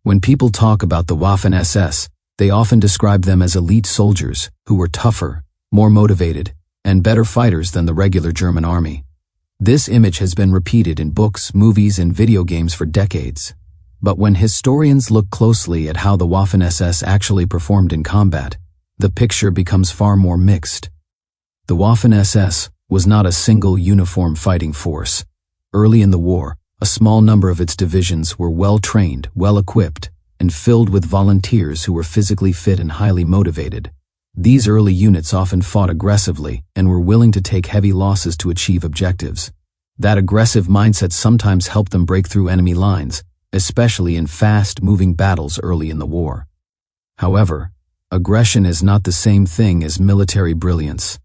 When people talk about the Waffen-SS, they often describe them as elite soldiers who were tougher, more motivated, and better fighters than the regular German army. This image has been repeated in books, movies, and video games for decades. But when historians look closely at how the Waffen-SS actually performed in combat, the picture becomes far more mixed. The Waffen-SS was not a single uniform fighting force. Early in the war, a small number of its divisions were well-trained, well-equipped, and filled with volunteers who were physically fit and highly motivated. These early units often fought aggressively and were willing to take heavy losses to achieve objectives. That aggressive mindset sometimes helped them break through enemy lines, especially in fast-moving battles early in the war. However, aggression is not the same thing as military brilliance.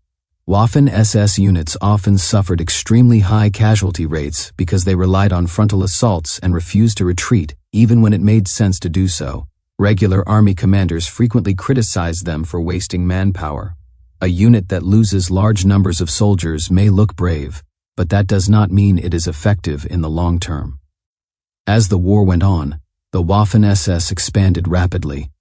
Waffen-SS units often suffered extremely high casualty rates because they relied on frontal assaults and refused to retreat, even when it made sense to do so. Regular army commanders frequently criticized them for wasting manpower. A unit that loses large numbers of soldiers may look brave, but that does not mean it is effective in the long term. As the war went on, the Waffen-SS expanded rapidly.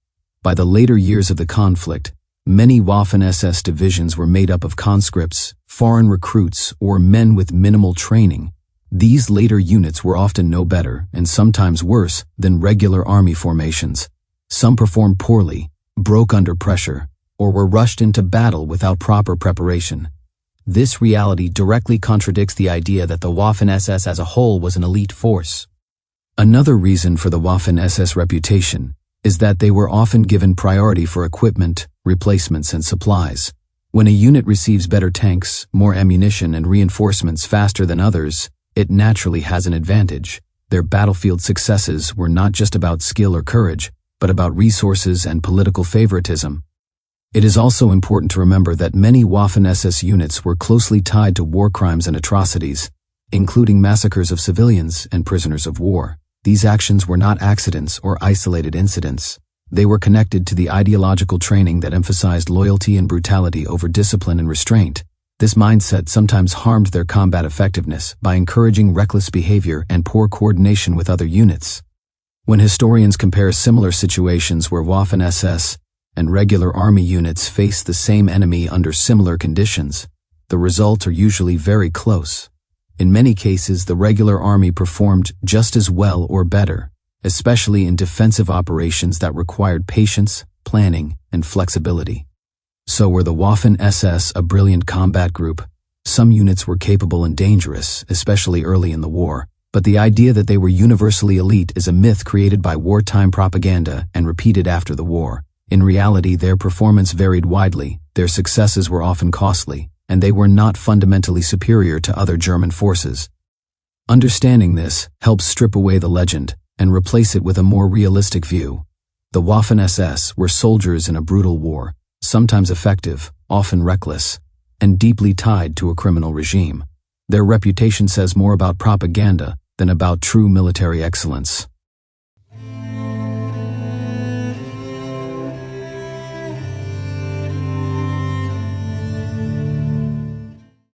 By the later years of the conflict, many Waffen-SS divisions were made up of conscripts, foreign recruits, or men with minimal training. These later units were often no better, and sometimes worse, than regular army formations. Some performed poorly, broke under pressure, or were rushed into battle without proper preparation. This reality directly contradicts the idea that the Waffen-SS as a whole was an elite force. Another reason for the Waffen-SS reputation is that they were often given priority for equipment, replacements, and supplies. When a unit receives better tanks, more ammunition, and reinforcements faster than others, it naturally has an advantage. Their battlefield successes were not just about skill or courage, but about resources and political favoritism. It is also important to remember that many Waffen-SS units were closely tied to war crimes and atrocities, including massacres of civilians and prisoners of war. These actions were not accidents or isolated incidents. They were connected to the ideological training that emphasized loyalty and brutality over discipline and restraint. This mindset sometimes harmed their combat effectiveness by encouraging reckless behavior and poor coordination with other units. When historians compare similar situations where Waffen-SS and regular army units face the same enemy under similar conditions, the results are usually very close. In many cases, the regular army performed just as well or better, especially in defensive operations that required patience, planning, and flexibility. So were the Waffen-SS a brilliant combat group? Some units were capable and dangerous, especially early in the war, but the idea that they were universally elite is a myth created by wartime propaganda and repeated after the war. In reality, their performance varied widely, their successes were often costly, and they were not fundamentally superior to other German forces. Understanding this helps strip away the legend and replace it with a more realistic view. The Waffen-SS were soldiers in a brutal war, sometimes effective, often reckless, and deeply tied to a criminal regime. Their reputation says more about propaganda than about true military excellence.